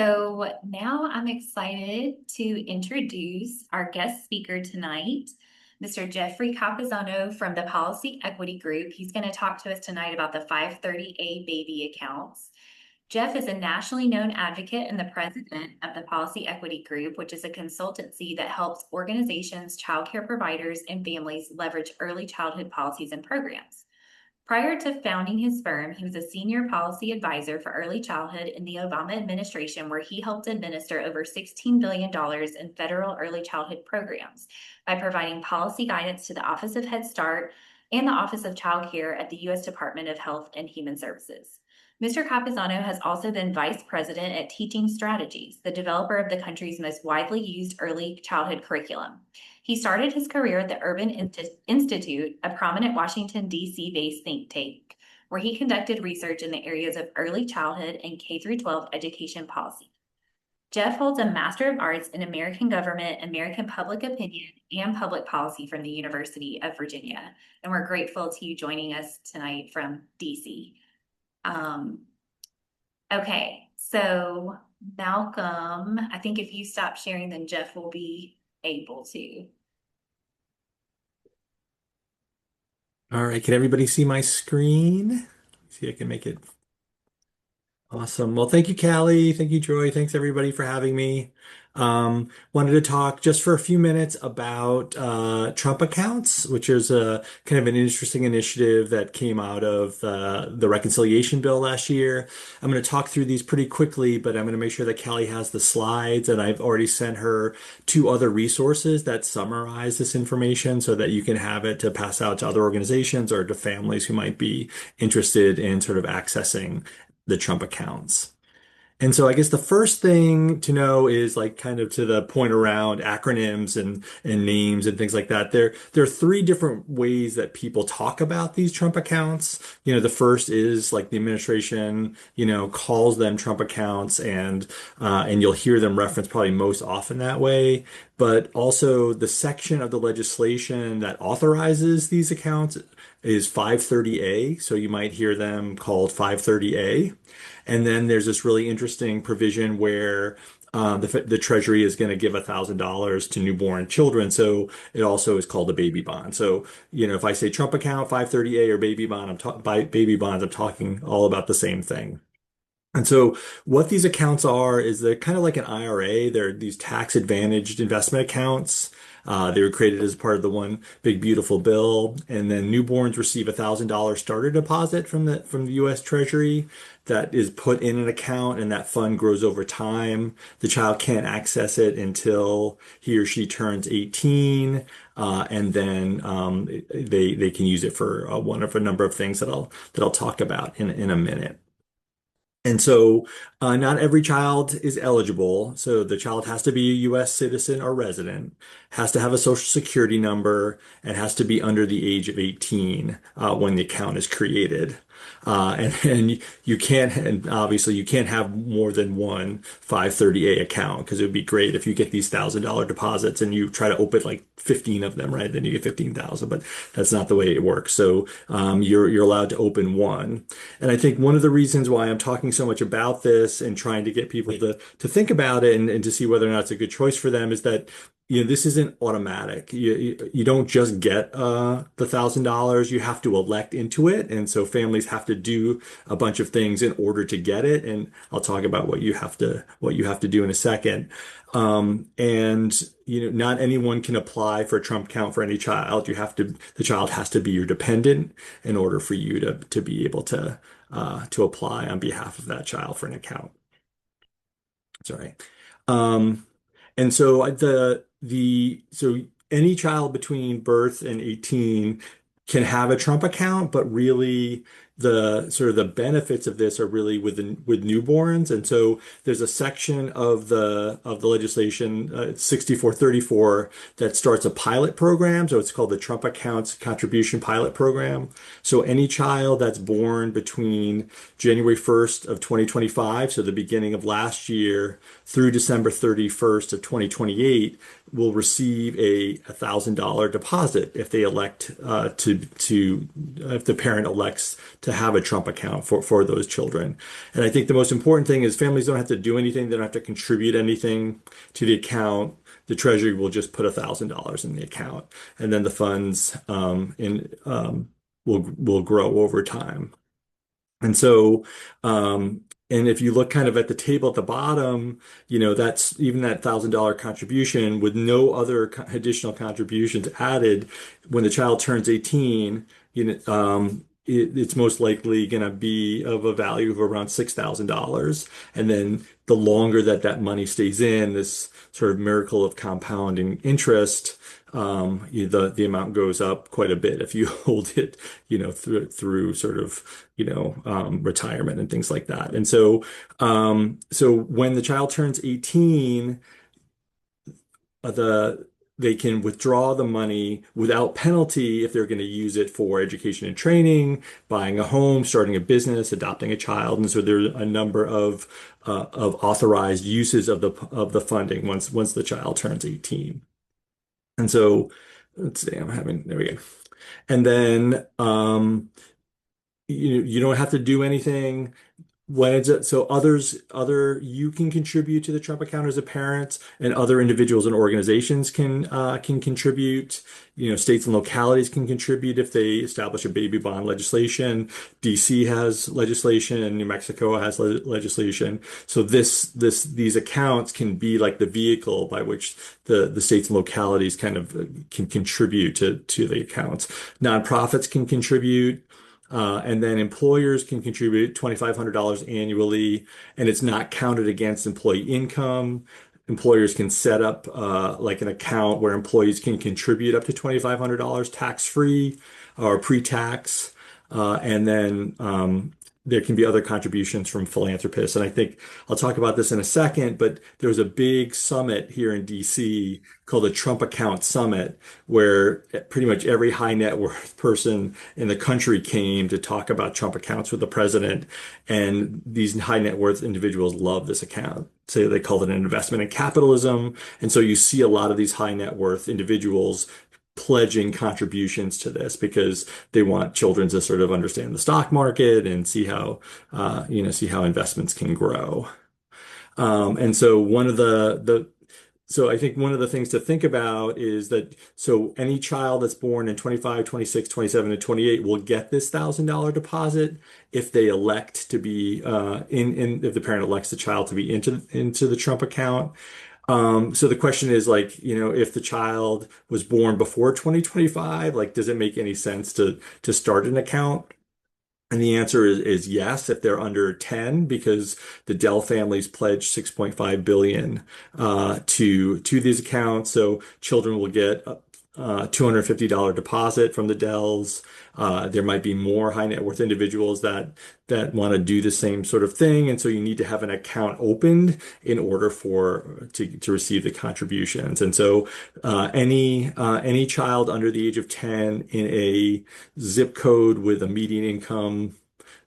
So now I'm excited to introduce our guest speaker tonight, Mr. Jeffrey Capizzano from the Policy Equity Group. He's going to talk to us tonight about the 530A baby accounts. Jeff is a nationally known advocate and the president of the Policy Equity Group, which is a consultancy that helps organizations, childcare providers, and families leverage early childhood policies and programs. Prior to founding his firm, he was a senior policy advisor for early childhood in the Obama administration, where he helped administer over $16 billion in federal early childhood programs by providing policy guidance to the Office of Head Start and the Office of Child Care at the U.S. Department of Health and Human Services. Mr. Capizzano has also been vice president at Teaching Strategies, the developer of the country's most widely used early childhood curriculum. He started his career at the Urban Institute, a prominent Washington, D.C. based think tank, where he conducted research in the areas of early childhood and K-12 education policy. Jeff holds a Master of Arts in American Government, American Public Opinion, and Public Policy from the University of Virginia. And we're grateful to you joining us tonight from D.C. Okay, so Malcolm, I think if you stop sharing, then Jeff will be able to. All right, can everybody see my screen? See, I can make it awesome. Well, thank you, Callie. Thank you, Joy. Thanks everybody for having me. Wanted to talk just for a few minutes about Trump accounts, which is a kind of an interesting initiative that came out of the reconciliation bill last year. I'm going to talk through these pretty quickly, but I'm going to make sure that Callie has the slides, and I've already sent her two other resources that summarize this information so that you can have it to pass out to other organizations or to families who might be interested in sort of accessing the Trump accounts. And so I guess the first thing to know is like kind of to the point around acronyms and names and things like that. There are three different ways that people talk about these Trump accounts. The first is like the administration, calls them Trump accounts and you'll hear them referenced probably most often that way. But also the section of the legislation that authorizes these accounts is 530A. So you might hear them called 530A. And then there's this really interesting provision where the Treasury is going to give $1,000 to newborn children. So it also is called a baby bond. So, if I say Trump account, 530A or baby bond, by baby bonds, I'm talking all about the same thing. And so what these accounts are is they're kind of like an IRA. They're these tax advantaged investment accounts. They were created as part of the one big beautiful bill. And then newborns receive $1,000 starter deposit from the U.S. Treasury that is put in an account, and that fund grows over time. The child can't access it until he or she turns 18. And then they can use it for one of a number of things that I'll talk about in a minute. And so, not every child is eligible. So the child has to be a U.S. citizen or resident, has to have a social security number, and has to be under the age of 18 when the account is created. And you can't, and obviously you can't have more than one 530A account, because it would be great if you get these $1,000 deposits and you try to open like 15 of them, right? Then you get 15,000, but that's not the way it works. So you're allowed to open one. And I think one of the reasons why I'm talking so much about this and trying to get people to think about it and to see whether or not it's a good choice for them is that this isn't automatic. You don't just get the $1,000. You have to elect into it, and so families have to do a bunch of things in order to get it. And I'll talk about what you have to do in a second. And not anyone can apply for a Trump account for any child. The child has to be your dependent in order for you to be able to apply on behalf of that child for an account. Sorry. And so so any child between birth and 18 can have a Trump account, but really the sort of the benefits of this are really with newborns. And so there's a section of the legislation, 6434, that starts a pilot program. So it's called the Trump Accounts Contribution Pilot Program. So any child that's born between January 1st of 2025, so the beginning of last year, through December 31st of 2028, will receive a $1,000 deposit if they elect if the parent elects to to have a Trump account for those children. And I think the most important thing is families don't have to do anything. They don't have to contribute anything to the account. The Treasury will just put $1,000 in the account, and then the funds will grow over time. And so, and if you look kind of at the table at the bottom, that's even that $1,000 contribution with no other additional contributions added. When the child turns 18, it's most likely going to be of a value of around $6,000. And then the longer that that money stays in, this sort of miracle of compounding interest, the amount goes up quite a bit if you hold it, through sort of, retirement and things like that. And so when the child turns 18, they can withdraw the money without penalty if they're going to use it for education and training, buying a home, starting a business, adopting a child. And so there's a number of authorized uses of the funding once the child turns 18. And so let's see, there we go. And then you don't have to do anything when so you can contribute to the Trump account as a parent, and other individuals and organizations can contribute. States and localities can contribute if they establish a baby bond legislation. DC has legislation, and New Mexico has legislation. So these accounts can be like the vehicle by which the states and localities kind of can contribute to the accounts. Nonprofits can contribute. And then employers can contribute $2,500 annually, and it's not counted against employee income. Employers can set up like an account where employees can contribute up to $2,500 tax-free or pre-tax. And then there can be other contributions from philanthropists. And I think I'll talk about this in a second, but there was a big summit here in DC called the Trump Account Summit, where pretty much every high net worth person in the country came to talk about Trump accounts with the president. And these high net worth individuals love this account. So they called it an investment in capitalism. And so you see a lot of these high net worth individuals pledging contributions to this because they want children to sort of understand the stock market and see how investments can grow. And so so I think one of the things to think about is that so any child that's born in 25, 26, 27, and 28 will get this $1,000 deposit if they elect to be if the parent elects the child to be into the Trump account. So the question is like, if the child was born before 2025, like, does it make any sense to start an account? And the answer is yes, if they're under 10, because the Dell families pledged 6.5 billion to these accounts. So children will get a $250 deposit from the Dells. There might be more high net worth individuals that want to do the same sort of thing, and so you need to have an account opened in order to receive the contributions. And so any child under the age of 10 in a zip code with a median income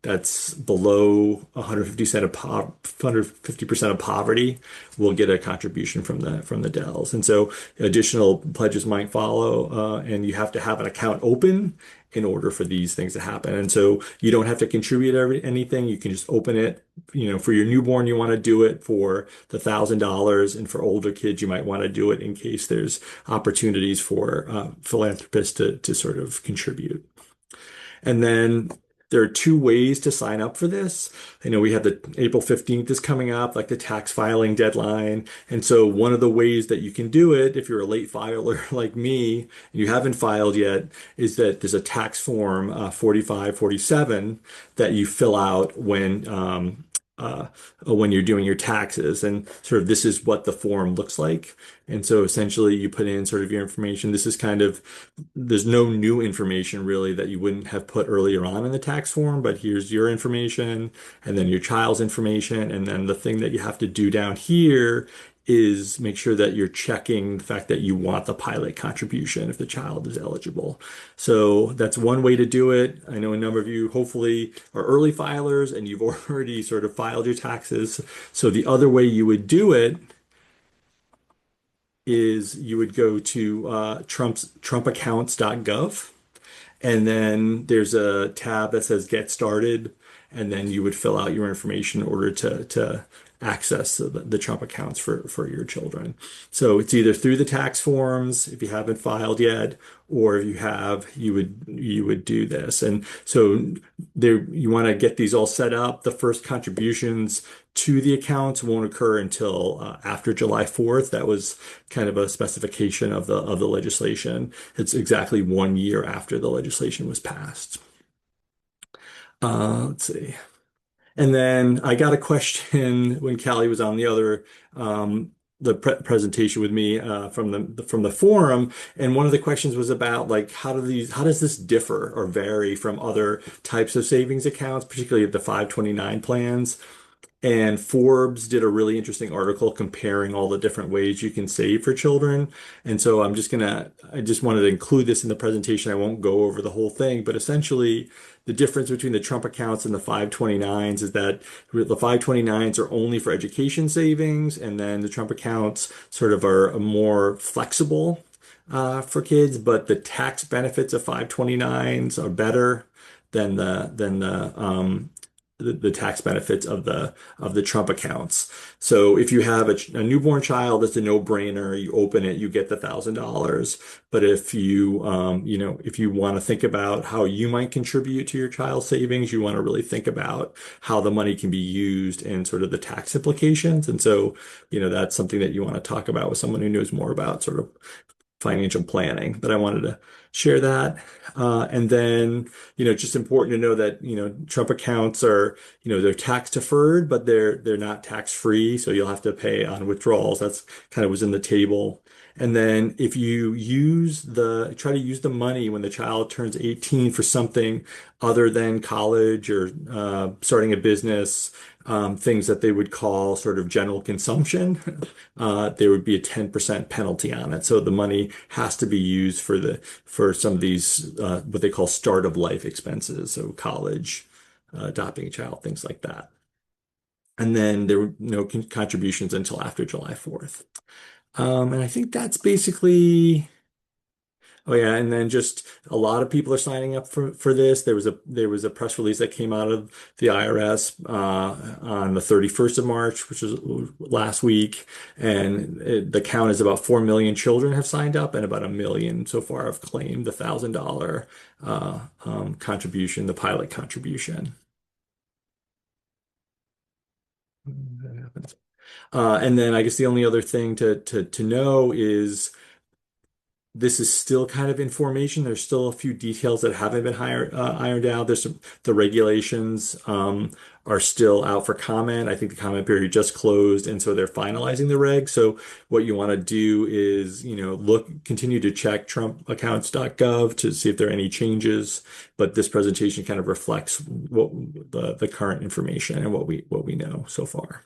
that's below 150% of poverty will get a contribution from the Dells. And so additional pledges might follow, and you have to have an account open in order for these things to happen. And so you don't have to contribute anything. You can just open it. For your newborn, you want to do it for the $1,000, and for older kids, you might want to do it in case there's opportunities for philanthropists to sort of contribute. And then there are two ways to sign up for this. I know we have the April 15th is coming up, like the tax filing deadline. And so one of the ways that you can do it, if you're a late filer like me, and you haven't filed yet, is that there's a tax form 4547 that you fill out when you're doing your taxes. And sort of this is what the form looks like. And so essentially you put in sort of your information. This is there's no new information really that you wouldn't have put earlier on in the tax form, but here's your information and then your child's information. And then the thing that you have to do down here is make sure that you're checking the fact that you want the pilot contribution if the child is eligible. So that's one way to do it. I know a number of you hopefully are early filers and you've already sort of filed your taxes. So the other way you would do it is you would go to trumpaccounts.gov, And then there's a tab that says Get Started, and then you would fill out your information in order to access the Trump accounts for your children. So it's either through the tax forms if you haven't filed yet, or if you have, you would do this. And so there you want to get these all set up. The first contributions to the accounts won't occur until after July 4th. That was kind of a specification of the legislation. It's exactly 1 year after the legislation was passed. Let's see. And then I got a question when Callie was on the presentation with me from the forum, and one of the questions was about like how does this differ or vary from other types of savings accounts, particularly the 529 plans? And Forbes did a really interesting article comparing all the different ways you can save for children. And so I just wanted to include this in the presentation. I won't go over the whole thing, but essentially the difference between the Trump accounts and the 529s is that the 529s are only for education savings, and then the Trump accounts sort of are more flexible for kids, but the tax benefits of 529s are better than the tax benefits of the Trump accounts. So if you have a newborn child, it's a no-brainer. You open it, you get the $1,000. But if if you want to think about how you might contribute to your child's savings, you want to really think about how the money can be used and sort of the tax implications. And so, that's something that you want to talk about with someone who knows more about sort of financial planning, but I wanted to share that. And then, just important to know that, Trump accounts are, they're tax deferred, but they're not tax free. So you'll have to pay on withdrawals. That's kind of was in the table. And then if you try to use the money when the child turns 18 for something other than college or starting a business, things that they would call sort of general consumption, there would be a 10% penalty on it. So the money has to be used for some of these what they call start of life expenses, so college, adopting a child, things like that. And then there were no contributions until after July 4th. And I think that's basically. Oh yeah, and then just a lot of people are signing up for this. There was a press release that came out of the IRS on the 31st of March, which was last week, and the count is about 4 million children have signed up, and about 1 million so far have claimed the $1,000 contribution, the pilot contribution. That happens. And then I guess the only other thing to know is this is still kind of information. There's still a few details that haven't been ironed out. The regulations are still out for comment. I think the comment period just closed, and so they're finalizing the regs. So what you want to do is, continue to check trumpaccounts.gov to see if there are any changes. But this presentation kind of reflects what the current information and what we know so far.